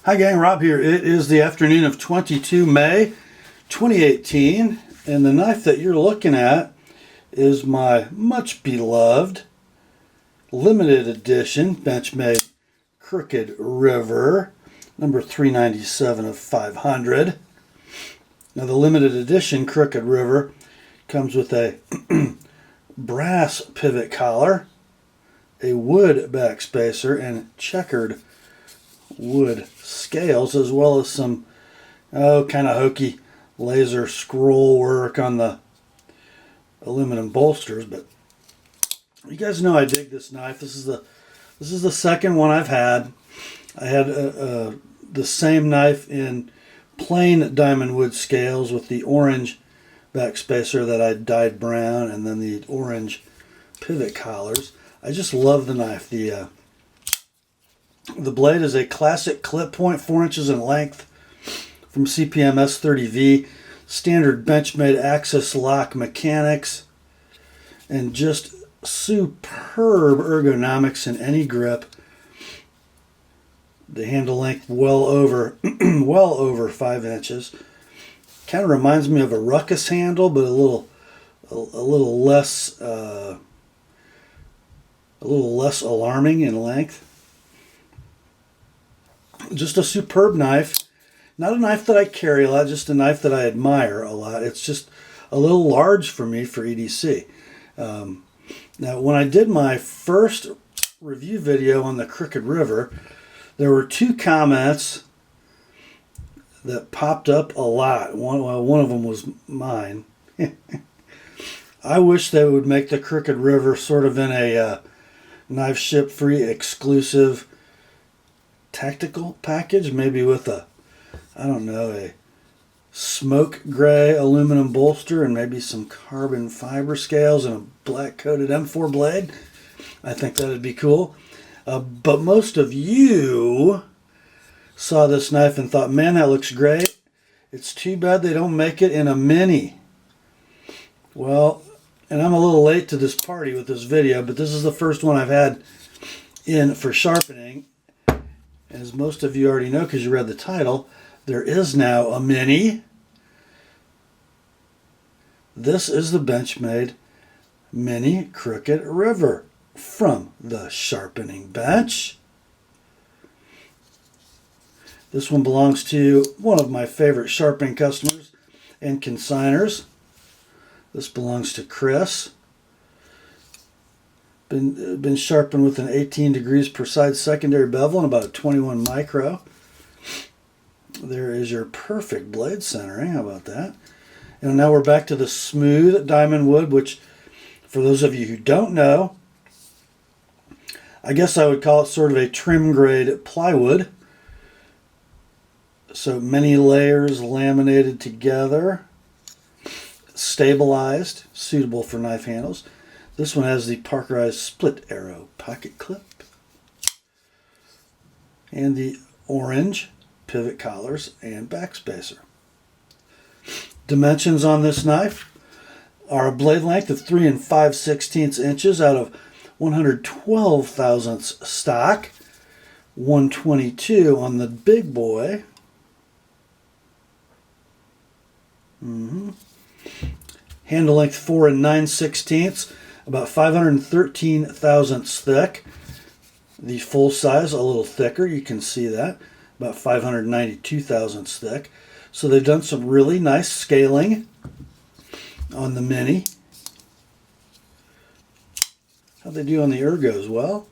Hi gang, Rob here. It is the afternoon of 22 May 2018, and the knife that you're looking at is my much beloved limited edition Benchmade Crooked River, number 397 of 500. Now the limited edition Crooked River comes with a brass pivot collar, a wood backspacer, and checkered wood scales, as well as some kind of hokey laser scroll work on the aluminum bolsters. But you guys know I dig this knife. This is the second one I've had. I had the same knife in plain diamond wood scales with the orange backspacer that I dyed brown, and then the orange pivot collars. I just love the knife. The blade is a classic clip point, 4 inches in length, from CPM S30V, standard Benchmade axis lock mechanics, and just superb ergonomics in any grip. The handle length well over 5 inches. Kind of reminds me of a ruckus handle, but a little less alarming in length. Just a superb knife. Not a knife that I carry a lot, just a knife that I admire a lot. It's just a little large for me for EDC. Now, when I did my first review video on the Crooked River, there were two comments that popped up a lot. One of them was mine. I wish they would make the Crooked River sort of in a knife ship free exclusive tactical package, maybe with a smoke gray aluminum bolster and maybe some carbon fiber scales and a black coated M4 blade. I think that'd be cool. But most of you saw this knife and thought, man, that looks great. It's too bad they don't make it in a mini. Well, and I'm a little late to this party with this video, but this is the first one I've had in for sharpening. As most of you already know because you read the title, there is now a mini. This is the Benchmade Mini Crooked River from the Sharpening Bench. This one belongs to one of my favorite sharpening customers and consigners. This belongs to Chris. Been sharpened with an 18 degrees per side secondary bevel and about a 21 micro. There is your perfect blade centering. How about that? And now we're back to the smooth diamond wood, which, for those of you who don't know, I guess I would call it sort of a trim grade plywood. So many layers laminated together, stabilized, suitable for knife handles. This one has the Parkerized split arrow pocket clip and the orange pivot collars and backspacer. Dimensions on this knife are a blade length of 3 5/16 inches out of 112 thousandths stock, 122 on the big boy. Handle length 4 9/16, about 513 thousandths thick. The full size a little thicker, you can see that, about 592 thousandths thick. So they've done some really nice scaling on the mini. How'd they do on the ergos? Well,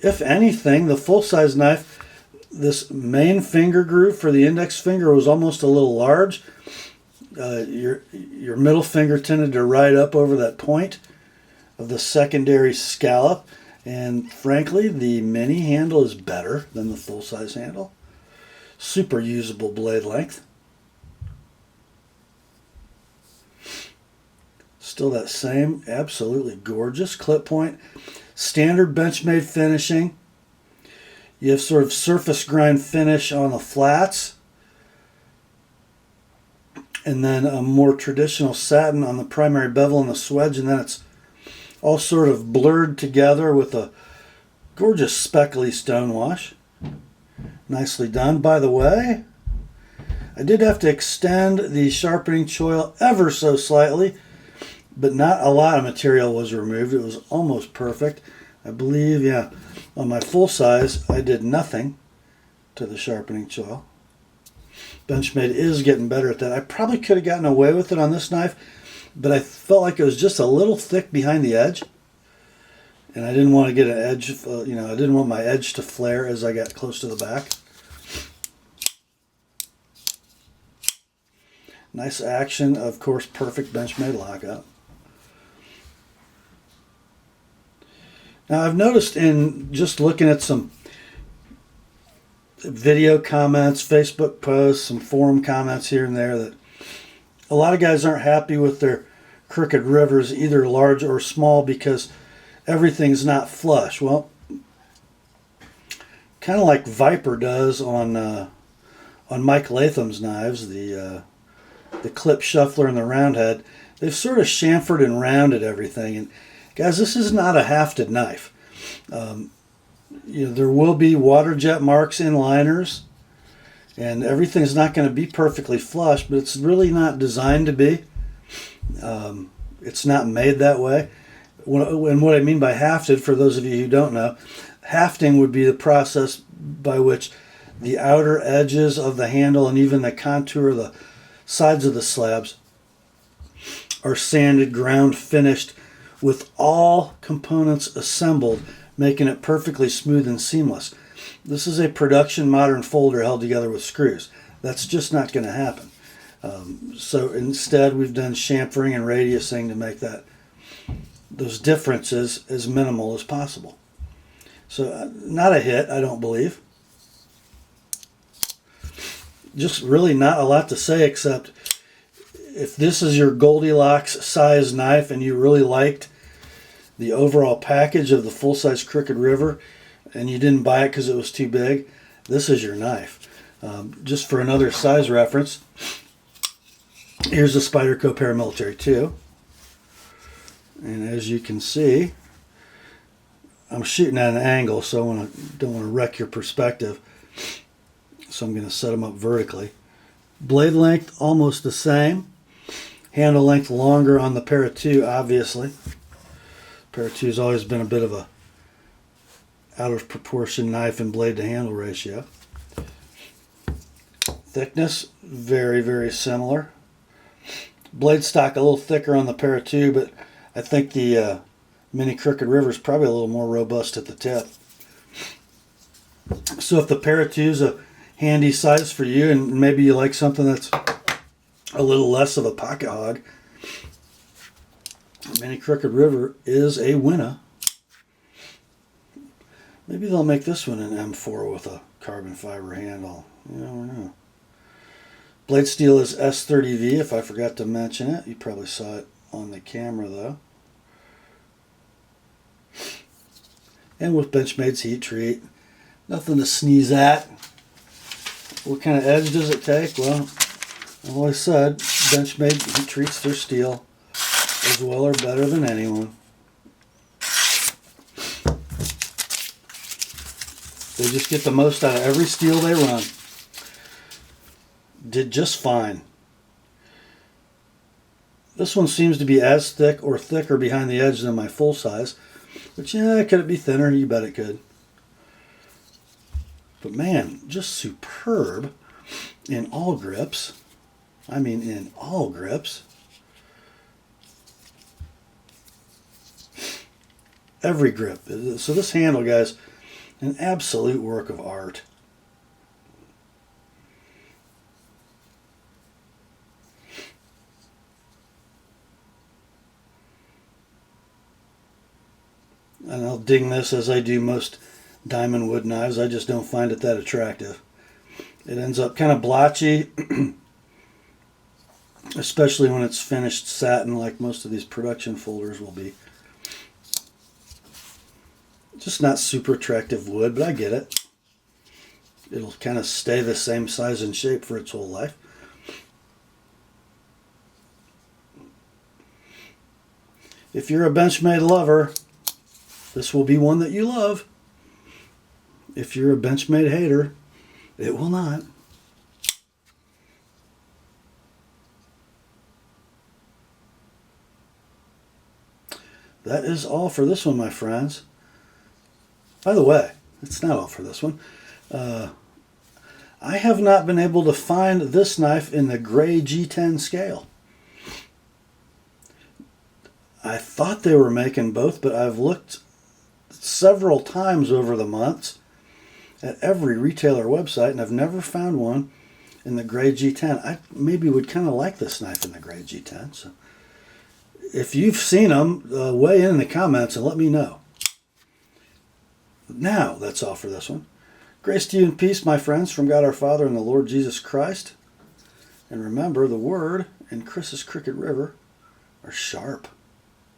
if anything, the full-size knife, this main finger groove for the index finger was almost a little large. Your middle finger tended to ride up over that point of the secondary scallop, and frankly, the mini handle is better than the full-size handle. Super usable blade length. Still that same absolutely gorgeous clip point. Standard Benchmade finishing. You have sort of surface grind finish on the flats, and then a more traditional satin on the primary bevel and the swedge, and then it's all sort of blurred together with a gorgeous speckly stonewash. Nicely done. By the way, I did have to extend the sharpening choil ever so slightly, but not a lot of material was removed. It was almost perfect. I believe, yeah, on my full size, I did nothing to the sharpening choil. Benchmade is getting better at that. I probably could have gotten away with it on this knife, but I felt like it was just a little thick behind the edge. And I didn't want to get an edge, I didn't want my edge to flare as I got close to the back. Nice action, of course, perfect Benchmade lockout. Now I've noticed in just looking at some video comments, Facebook posts, some forum comments here and there that a lot of guys aren't happy with their crooked rivers, either large or small, because everything's not flush. Well, kind of like Viper does on Mike Latham's knives, the clip shuffler and the round head. They've sort of chamfered and rounded everything. And guys, this is not a hafted knife. There will be water jet marks in liners, and everything's not going to be perfectly flush, but it's really not designed to be. It's not made that way. And what I mean by hafted, for those of you who don't know, hafting would be the process by which the outer edges of the handle and even the contour of the sides of the slabs are sanded, ground, finished, with all components assembled, making it perfectly smooth and seamless. This is a production modern folder held together with screws. That's just not going to happen. So instead, we've done chamfering and radiusing to make those differences as minimal as possible. So not a hit, I don't believe. Just really not a lot to say, except if this is your Goldilocks size knife and you really liked the overall package of the full-size Crooked River and you didn't buy it because it was too big, this is your knife. Just for another size reference, here's the Spyderco Paramilitary 2. And as you can see, I'm shooting at an angle, so I don't want to wreck your perspective. So I'm going to set them up vertically. Blade length almost the same. Handle length longer on the Para 2, obviously. Para 2 has always been a bit of a out of proportion knife and blade to handle ratio. Thickness, very, very similar. Blade stock a little thicker on the Para 2, but I think the Mini Crooked River is probably a little more robust at the tip. So if the Para 2 is a handy size for you, and maybe you like something that's a little less of a pocket hog, Mini Crooked River is a winner. Maybe they'll make this one an M4 with a carbon fiber handle. You never know. Blade steel is S30V, if I forgot to mention it. You probably saw it on the camera though. And with Benchmade's heat treat, nothing to sneeze at. What kind of edge does it take? Well, like I said, Benchmade heat treats their steel as well or better than anyone. They just get the most out of every steel they run. Did just fine. This one seems to be as thick or thicker behind the edge than my full size. But yeah, could it be thinner? You bet it could. But man, just superb in all grips. I mean, in all grips. Every grip. So this handle, guys, an absolute work of art. And I'll ding this as I do most diamond wood knives. I just don't find it that attractive. It ends up kind of blotchy, especially when it's finished satin like most of these production folders will be. Just not super attractive wood, but I get it. It'll kind of stay the same size and shape for its whole life. If you're a Benchmade lover, this will be one that you love. If you're a Benchmade hater, It will not. That is all for this one, my friends. By the way, it's not all for this one. I have not been able to find this knife in the gray G10 scale. I thought they were making both, but I've looked several times over the months at every retailer website, and I've never found one in the gray G10. I maybe would kind of like this knife in the gray G10. So if you've seen them, weigh in the comments and let me know. Now, that's all for this one. Grace to you and peace, my friends, from God our Father and the Lord Jesus Christ. And remember, the Word and Chris's Cricket River are sharp.